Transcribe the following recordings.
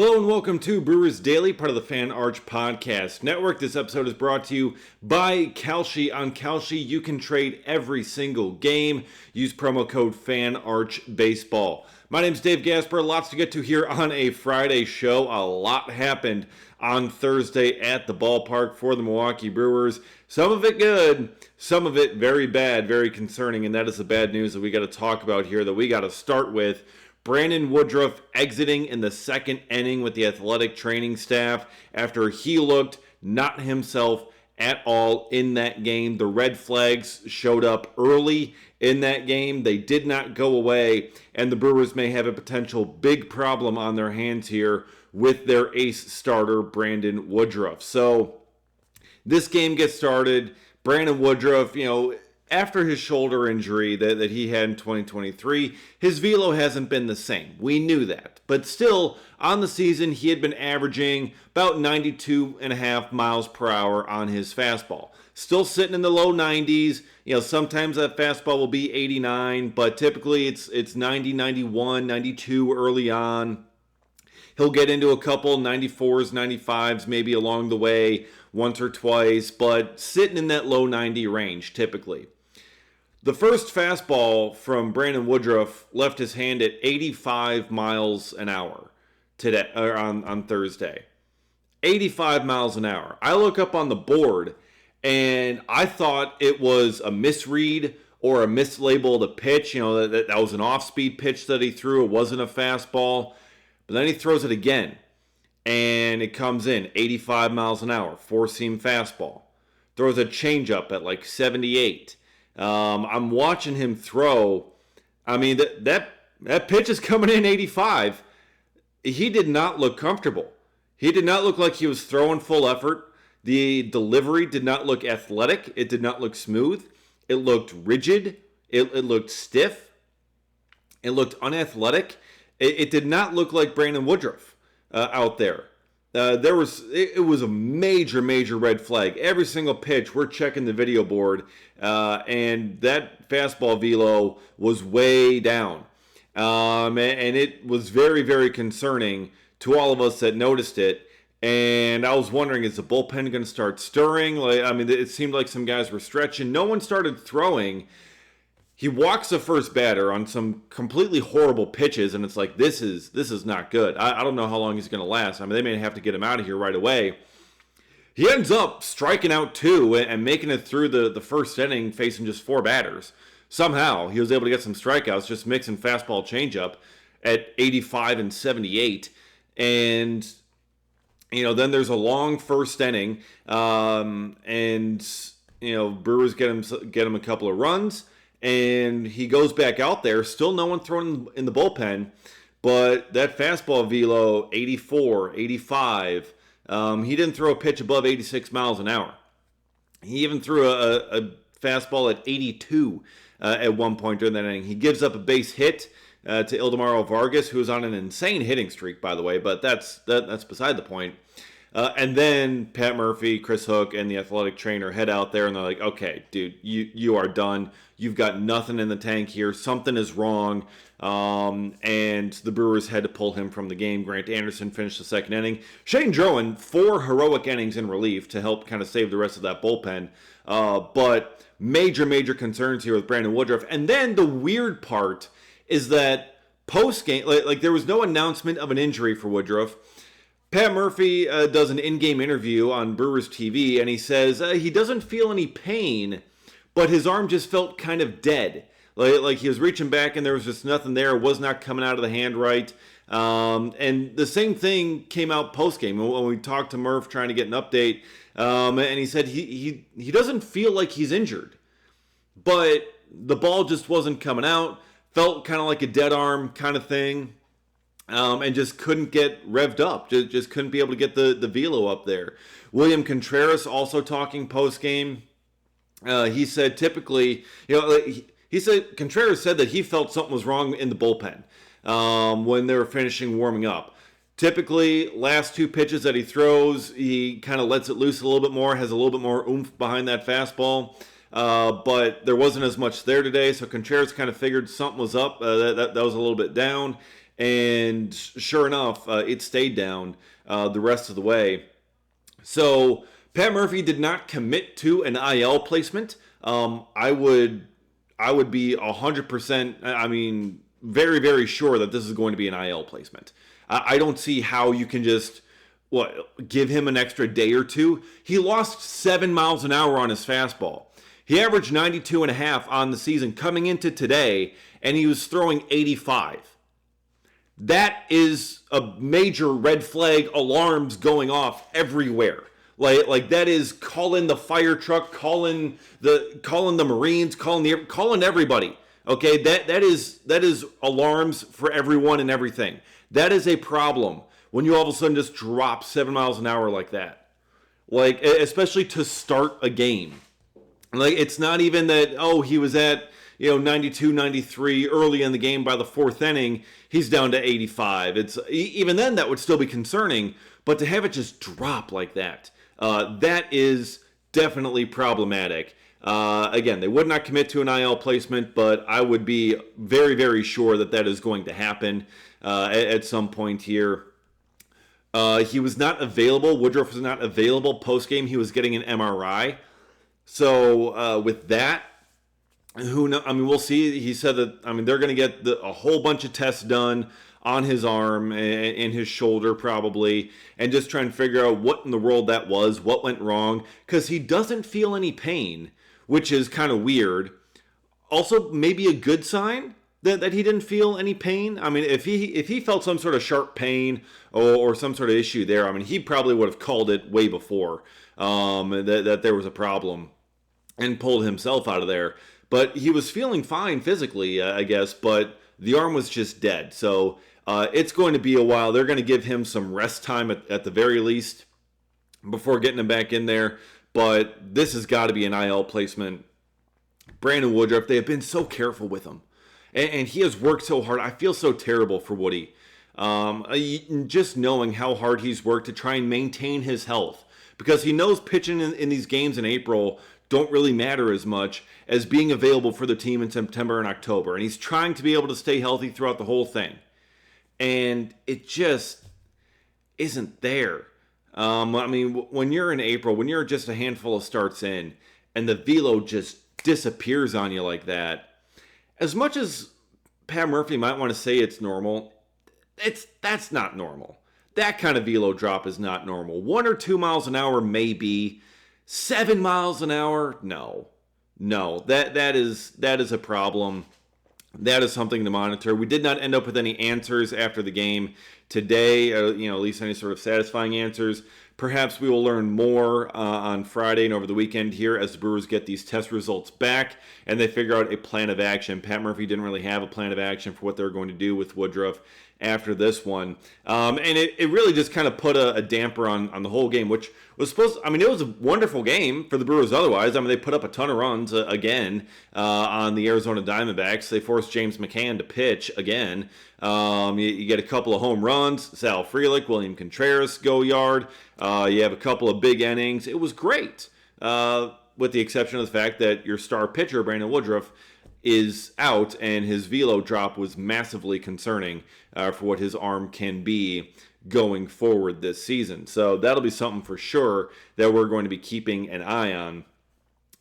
Hello and welcome to Brewers Daily, part of the Fan Arch Podcast Network. This episode is brought to you by Kalshi. On Kalshi, you can trade every single game. Use promo code FANARCHBASEBALL. My name's Dave Gasper. Lots to get to here on a Friday show. A lot happened on Thursday at the ballpark for the Milwaukee Brewers. Some of it good, some of it very bad, very concerning, and that is the bad news that we got to talk about here, that we got to start with. Brandon Woodruff exiting in the second inning with the athletic training staff after he looked not himself at all in that game. The red flags showed up early in that game. They did not go away, and the Brewers may have a potential big problem on their hands here with their ace starter, Brandon Woodruff. So this game gets started. Brandon Woodruff, after his shoulder injury that he had in 2023, his velo hasn't been the same. We knew that. But still, on the season, he had been averaging about 92.5 miles per hour on his fastball. Still sitting in the low 90s. Sometimes that fastball will be 89, but typically it's 90, 91, 92 early on. He'll get into a couple 94s, 95s maybe along the way once or twice, but sitting in that low 90 range typically. The first fastball from Brandon Woodruff left his hand at 85 miles an hour today, or on Thursday. 85 miles an hour. I look up on the board and I thought it was a misread or a mislabeled pitch. That was an off-speed pitch that he threw. It wasn't a fastball. But then he throws it again and it comes in 85 miles an hour, four-seam fastball. Throws a changeup at like 78. I'm watching him throw. I mean, that pitch is coming in 85. He did not look comfortable. He did not look like he was throwing full effort. The delivery did not look athletic. It did not look smooth. It looked rigid. It looked stiff. It looked unathletic. It did not look like Brandon Woodruff out there. It was a major red flag. Every single pitch, we're checking the video board, and that fastball velo was way down. And it was very concerning to all of us that noticed it. And I was wondering, is the bullpen going to start stirring? It seemed like some guys were stretching. No one started throwing. He walks the first batter on some completely horrible pitches, and it's like, this is not good. I don't know how long he's going to last. They may have to get him out of here right away. He ends up striking out two and making it through the first inning, facing just four batters. Somehow, he was able to get some strikeouts, just mixing fastball changeup at 85 and 78. And, then there's a long first inning, and, Brewers get him a couple of runs. And he goes back out there, still no one thrown in the bullpen, but that fastball velo, 84, 85, he didn't throw a pitch above 86 miles an hour. He even threw a fastball at 82 at one point during that inning. He gives up a base hit to Ildemaro Vargas, who is on an insane hitting streak, by the way, but that's beside the point. And then Pat Murphy, Chris Hook, and the athletic trainer head out there, and they're like, okay, dude, you are done. You've got nothing in the tank here. Something is wrong. And the Brewers had to pull him from the game. Grant Anderson finished the second inning. Shane Drowan, 4 heroic innings in relief to help kind of save the rest of that bullpen. But major concerns here with Brandon Woodruff. And then the weird part is that post-game, like there was no announcement of an injury for Woodruff. Pat Murphy does an in-game interview on Brewers TV, and he says he doesn't feel any pain, but his arm just felt kind of dead. Like he was reaching back and there was just nothing there. It was not coming out of the hand right. And the same thing came out post-game when we talked to Murph trying to get an update. And he said he doesn't feel like he's injured, but the ball just wasn't coming out. Felt kind of like a dead arm kind of thing. And just couldn't get revved up. Just couldn't be able to get the velo up there. William Contreras also talking post-game. He said typically, Contreras said that he felt something was wrong in the bullpen when they were finishing warming up. Typically, last two pitches that he throws, he kind of lets it loose a little bit more, has a little bit more oomph behind that fastball. But there wasn't as much there today, so Contreras kind of figured something was up. That was a little bit down. And sure enough, it stayed down the rest of the way. So Pat Murphy did not commit to an IL placement. I would be 100%. I mean, very very sure that this is going to be an IL placement. I don't see how you can just give him an extra day or two. He lost 7 miles an hour on his fastball. He averaged 92 and a half on the season coming into today, and he was throwing 85. That is a major red flag, alarms going off everywhere. Like that is calling the fire truck, calling the Marines, calling everybody. Okay, that is alarms for everyone and everything. That is a problem when you all of a sudden just drop 7 miles an hour like that. Like, especially to start a game. Like, it's not even that, he was at 92, 93 early in the game. By the fourth inning, he's down to 85. It's even then that would still be concerning, but to have it just drop like that, that is definitely problematic. Again, they would not commit to an IL placement, but I would be very, very sure that is going to happen at some point here. He was not available. Woodruff was not available post-game. He was getting an MRI. So with that, who knows? I mean, we'll see. He said that, they're going to get a whole bunch of tests done on his arm and his shoulder probably, and just try and figure out what in the world that was, what went wrong, because he doesn't feel any pain, which is kind of weird. Also, maybe a good sign that he didn't feel any pain. I mean, if he felt some sort of sharp pain or some sort of issue there, he probably would have called it way before that there was a problem and pulled himself out of there. But he was feeling fine physically, I guess, but the arm was just dead. So it's going to be a while. They're going to give him some rest time at the very least before getting him back in there. But this has got to be an IL placement. Brandon Woodruff, they have been so careful with him. And he has worked so hard. I feel so terrible for Woody. Just knowing how hard he's worked to try and maintain his health. Because he knows pitching in these games in April don't really matter as much as being available for the team in September and October. And he's trying to be able to stay healthy throughout the whole thing. And it just isn't there. When you're in April, when you're just a handful of starts in, and the velo just disappears on you like that, as much as Pat Murphy might want to say it's normal, that's not normal. That kind of velo drop is not normal. 1 or 2 miles an hour, maybe. 7 miles an hour, no. That is a problem. That is something to monitor. We did not end up with any answers after the game today, at least any sort of satisfying answers. Perhaps we will learn more on Friday and over the weekend here as the Brewers get these test results back and they figure out a plan of action. Pat Murphy didn't really have a plan of action for what they were going to do with Woodruff after this one. And it really just kind of put a damper on the whole game, which was it was a wonderful game for the Brewers otherwise. They put up a ton of runs again on the Arizona Diamondbacks. They forced James McCann to pitch again. You get a couple of home runs. Sal Frelick, William Contreras go yard. You have a couple of big innings. It was great, with the exception of the fact that your star pitcher, Brandon Woodruff, is out, and his velo drop was massively concerning for what his arm can be going forward this season. So that'll be something for sure that we're going to be keeping an eye on.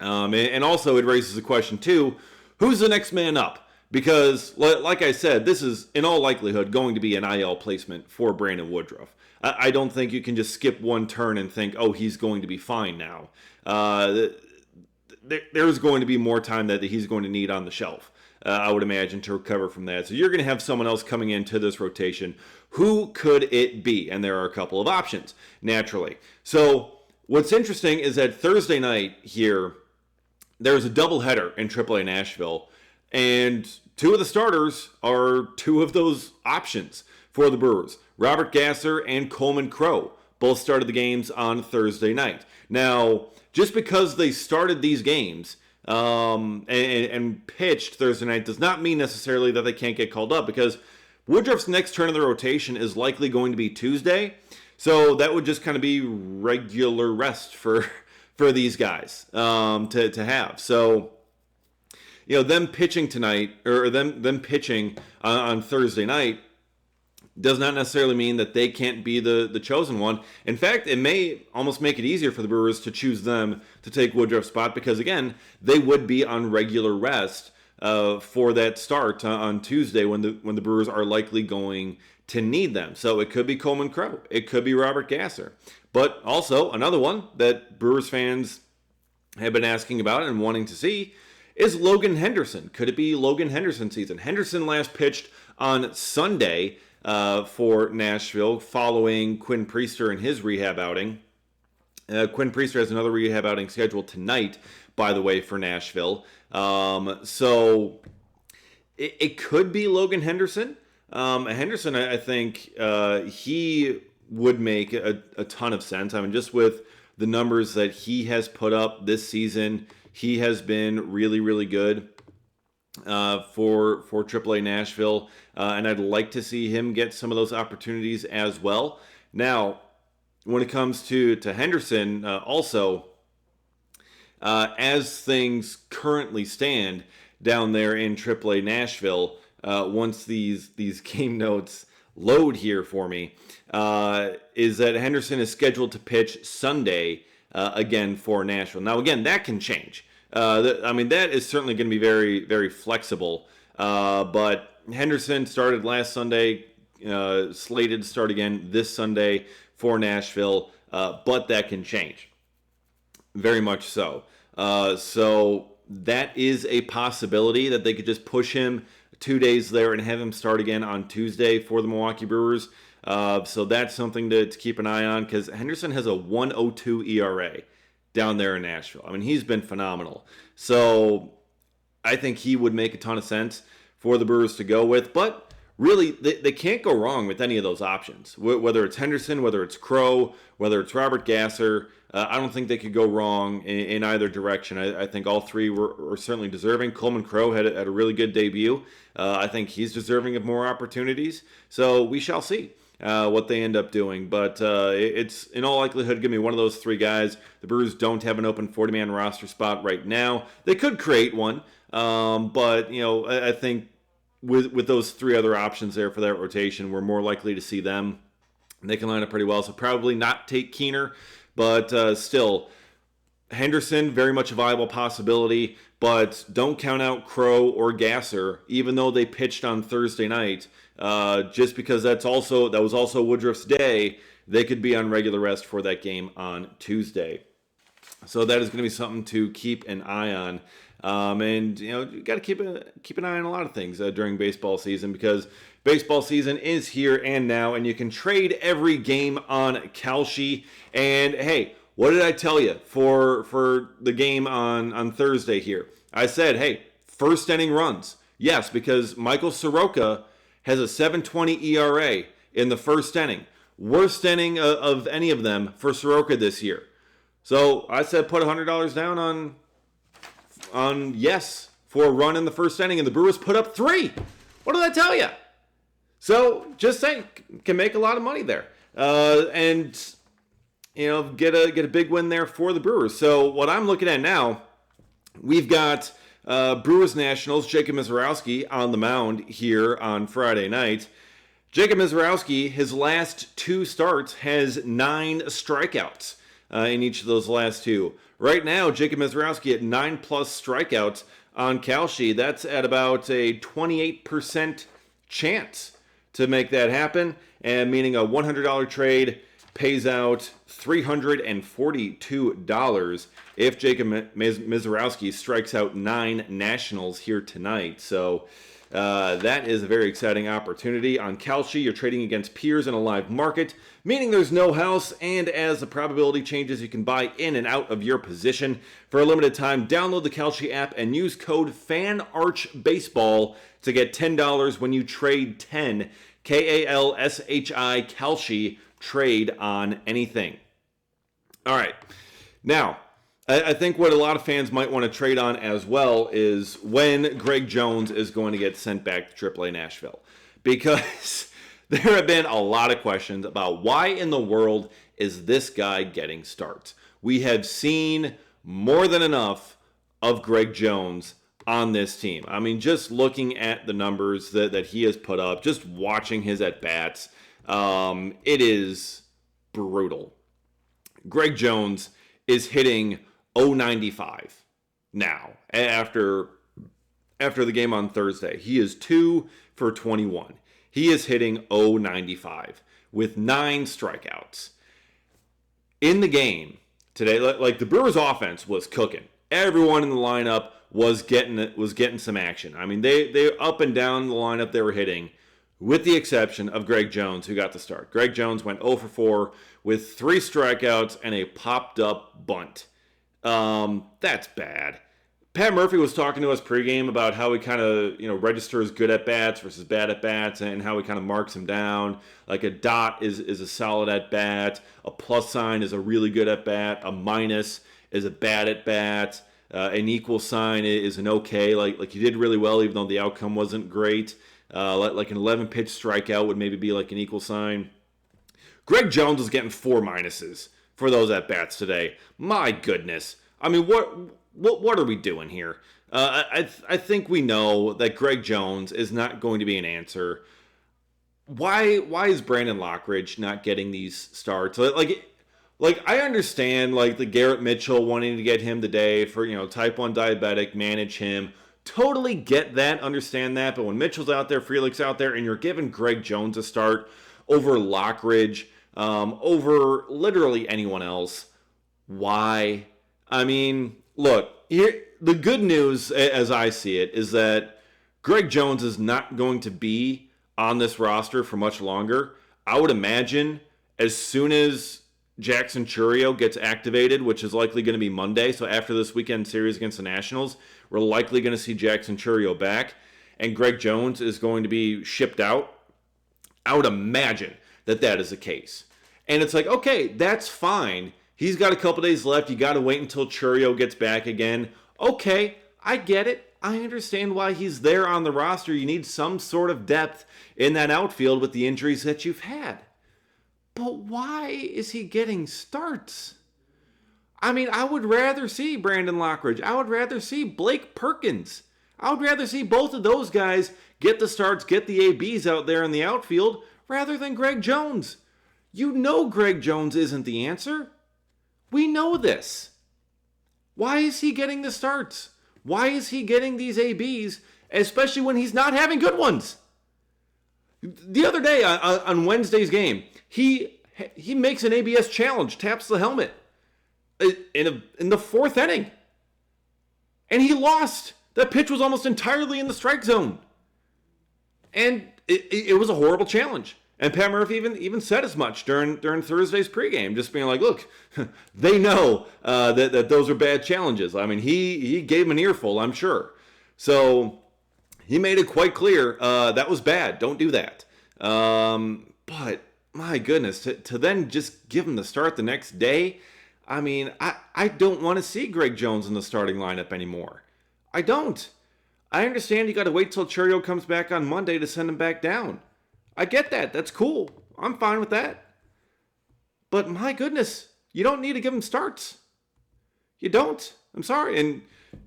And also it raises the question, too, who's the next man up? Because, like I said, this is, in all likelihood, going to be an IL placement for Brandon Woodruff. I don't think you can just skip one turn and think, he's going to be fine now. There's going to be more time that he's going to need on the shelf, I would imagine, to recover from that. So you're going to have someone else coming into this rotation. Who could it be? And there are a couple of options, naturally. So what's interesting is that Thursday night here, there's a doubleheader in AAA Nashville, and two of the starters are two of those options for the Brewers. Robert Gasser and Coleman Crow both started the games on Thursday night. Now, just because they started these games and pitched Thursday night does not mean necessarily that they can't get called up, because Woodruff's next turn of the rotation is likely going to be Tuesday. So that would just kind of be regular rest for these guys to have. So, them pitching tonight, or them pitching on Thursday night, does not necessarily mean that they can't be the chosen one. In fact, it may almost make it easier for the Brewers to choose them to take Woodruff's spot because, again, they would be on regular rest for that start on Tuesday when the Brewers are likely going to need them. So it could be Coleman Crowe. It could be Robert Gasser. But also, another one that Brewers fans have been asking about and wanting to see is Logan Henderson. Could it be Logan Henderson season? Henderson last pitched on Sunday for Nashville following Quinn Priester and his rehab outing. Quinn Priester has another rehab outing scheduled tonight, by the way, for Nashville. So it could be Logan Henderson. Henderson, I think he would make a ton of sense. I mean, just with the numbers that he has put up this season, he has been really, really good for AAA Nashville, and I'd like to see him get some of those opportunities as well. Now, when it comes to Henderson, also, as things currently stand down there in AAA Nashville, once these game notes load here for me, is that Henderson is scheduled to pitch Sunday again for Nashville. Now, again, that can change. That is certainly going to be very, very flexible. But Henderson started last Sunday, slated to start again this Sunday for Nashville, but that can change. Very much so. So that is a possibility that they could just push him 2 days there and have him start again on Tuesday for the Milwaukee Brewers. So that's something to keep an eye on because Henderson has a 1.02 ERA down there in Nashville. I mean, he's been phenomenal. So I think he would make a ton of sense for the Brewers to go with. But really, they can't go wrong with any of those options. Whether it's Henderson, whether it's Crowe, whether it's Robert Gasser, I don't think they could go wrong in either direction. I think all three were certainly deserving. Coleman Crowe had a really good debut. I think he's deserving of more opportunities. So we shall see what they end up doing. But it's in all likelihood going to be one of those three guys. The Brewers don't have an open 40-man roster spot right now. They could create one, but I think with those three other options there for that rotation, we're more likely to see them. They can line up pretty well, so probably not take Keener, but still, Henderson, very much a viable possibility, but don't count out Crowe or Gasser, even though they pitched on Thursday night. Just because that was also Woodruff's day, they could be on regular rest for that game on Tuesday. So that is going to be something to keep an eye on. And you got to keep an eye on a lot of things during baseball season because baseball season is here and now, and you can trade every game on Kalshi. And hey, what did I tell you for the game on Thursday here? I said, hey, first inning runs. Yes, because Michael Soroka has a 7.20 ERA in the first inning. Worst inning of any of them for Soroka this year. So I said put $100 down on yes for a run in the first inning, and the Brewers put up 3. What did I tell you? So just saying, can make a lot of money there, and get a big win there for the Brewers. So what I'm looking at now, we've got Brewers Nationals, Jacob Misiorowski on the mound here on Friday night. Jacob Misiorowski, his last 2 starts, has 9 strikeouts in each of those last 2. Right now, Jacob Misiorowski at 9+ strikeouts on Kalshi. That's at about a 28% chance to make that happen, and meaning a $100 trade pays out $342 if Jacob Misiorowski strikes out 9 Nationals here tonight. So that is a very exciting opportunity. On Kalshi, you're trading against peers in a live market, meaning there's no house, and as the probability changes, you can buy in and out of your position. For a limited time, download the Kalshi app and use code FANARCHBASEBALL to get $10 when you trade 10, Kalshi, Kalshi, trade on anything. All right. Now, I think what a lot of fans might want to trade on as well is when Greg Jones is going to get sent back to AAA Nashville. Because there have been a lot of questions about why in the world is this guy getting starts. We have seen more than enough of Greg Jones on this team. I mean, just looking at the numbers that he has put up, just watching his at-bats, it is brutal. Greg Jones is hitting .095 now after the game on Thursday. He is 2 for 21. He is hitting .095 with 9 strikeouts. In the game today, like the Brewers offense was cooking. Everyone in the lineup was getting some action. I mean, they up and down the lineup they were hitting, with the exception of Greg Jones, who got the start. Greg Jones went 0 for 4 with 3 strikeouts and a popped up bunt. That's bad. Pat Murphy was talking to us pregame about how he kind of, registers good at bats versus bad at bats, and how he kind of marks them down. Like a dot is a solid at bat, a plus sign is a really good at bat, a minus is a bad at bat, an equal sign is an okay. Like he did really well, even though the outcome wasn't great. Like an 11 pitch strikeout would maybe be like an equal sign. Greg Jones is getting 4 minuses for those at bats today. My goodness. I mean, what are we doing here? I think we know that Greg Jones is not going to be an answer. Why is Brandon Lockridge not getting these starts? Like I understand like the Garrett Mitchell wanting to get him today for type 1 diabetic, manage him. Totally get that, understand that. But when Mitchell's out there, Frelick's out there, and you're giving Greg Jones a start over Lockridge, over literally anyone else, why? I mean, look, here, the good news, as I see it, is that Greg Jones is not going to be on this roster for much longer. I would imagine as soon as Jackson Chourio gets activated, which is likely going to be Monday, so after this weekend series against the Nationals, we're likely going to see Jackson Chourio back, and Greg Jones is going to be shipped out. I would imagine that is the case. And it's like, okay, that's fine. He's got a couple days left. You got to wait until Chourio gets back again. Okay, I get it. I understand why he's there on the roster. You need some sort of depth in that outfield with the injuries that you've had. But why is he getting starts? I mean, I would rather see Brandon Lockridge. I would rather see Blake Perkins. I would rather see both of those guys get the starts, get the ABs out there in the outfield, rather than Greg Jones. You know Greg Jones isn't the answer. We know this. Why is he getting the starts? Why is he getting these ABs, especially when he's not having good ones? The other day on Wednesday's game, he makes an ABS challenge, taps the helmet in the 4th inning. And he lost. That pitch was almost entirely in the strike zone. And it was a horrible challenge. And Pat Murphy even said as much during Thursday's pregame, just being like, look, they know that those are bad challenges. I mean, he gave him an earful, I'm sure. So he made it quite clear that was bad. Don't do that. But my goodness, to then just give him the start the next day, I mean, I don't want to see Greg Jones in the starting lineup anymore. I don't. I understand you got to wait till Chourio comes back on Monday to send him back down. I get that. That's cool. I'm fine with that. But my goodness, you don't need to give him starts. You don't. I'm sorry. And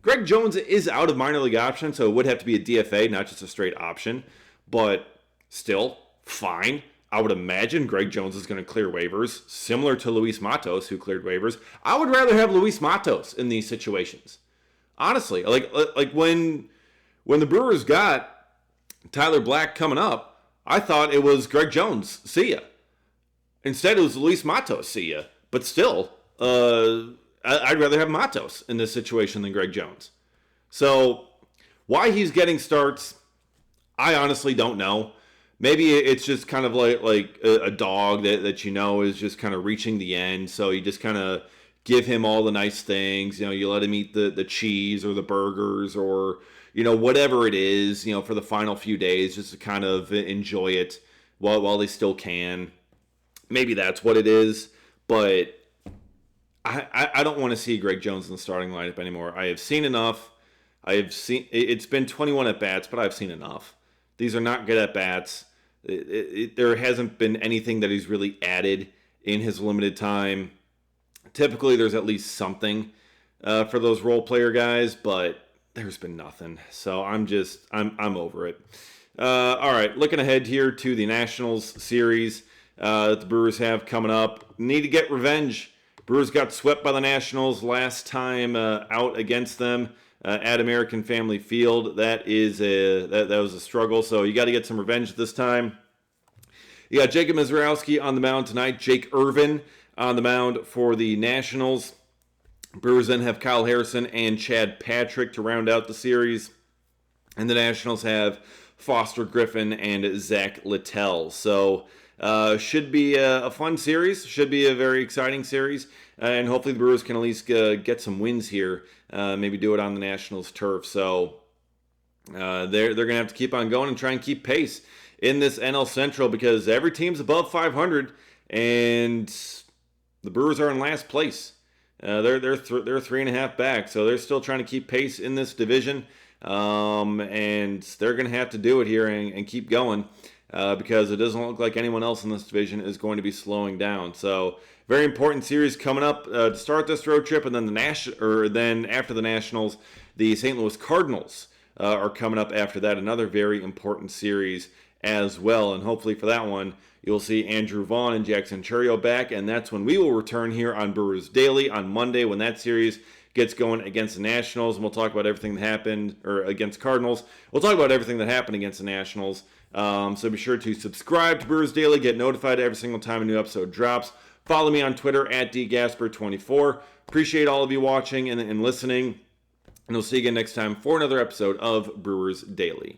Greg Jones is out of minor league option, so it would have to be a DFA, not just a straight option. But still, fine. I would imagine Greg Jones is going to clear waivers, similar to Luis Matos, who cleared waivers. I would rather have Luis Matos in these situations. Honestly, like when the Brewers got Tyler Black coming up, I thought it was Greg Jones, see ya. Instead, it was Luis Matos, see ya. But still, I'd rather have Matos in this situation than Greg Jones. So, why he's getting starts, I honestly don't know. Maybe it's just kind of like a dog that is just kind of reaching the end. So you just kind of give him all the nice things. You let him eat the cheese or the burgers or whatever it is, for the final few days, just to kind of enjoy it while they still can. Maybe that's what it is, but I don't want to see Greg Jones in the starting lineup anymore. I have seen enough. It's been 21 at-bats, but I've seen enough. These are not good at-bats. There hasn't been anything that he's really added in his limited time. Typically, there's at least something for those role player guys, but there's been nothing. So I'm over it. All right, looking ahead here to the Nationals series that the Brewers have coming up. Need to get revenge. Brewers got swept by the Nationals last time out against them at American Family Field. That was a struggle. So you got to get some revenge this time. You got Jacob Misiorowski on the mound tonight. Jake Irvin on the mound for the Nationals. Brewers then have Kyle Harrison and Chad Patrick to round out the series. And the Nationals have Foster Griffin and Zach Littell. So should be a fun series. Should be a very exciting series. And hopefully the Brewers can at least get some wins here. Maybe do it on the Nationals turf. So they're going to have to keep on going and try and keep pace in this NL Central because every team's above 500 and the Brewers are in last place. They're 3.5 back, so they're still trying to keep pace in this division, and they're going to have to do it here and keep going because it doesn't look like anyone else in this division is going to be slowing down. So very important series coming up to start this road trip, and then then after the Nationals, the St. Louis Cardinals are coming up after that. Another very important series as well, and hopefully for that one you'll see Andrew Vaughn and Jackson Chourio back, and that's when we will return here on Brewers Daily on Monday when that series gets going against the Nationals, and we'll talk about everything that happened, or against Cardinals. We'll talk about everything that happened against the Nationals, so be sure to subscribe to Brewers Daily, get notified every single time a new episode drops. Follow me on Twitter at dgasper24. Appreciate all of you watching and listening, and we'll see you again next time for another episode of Brewers Daily.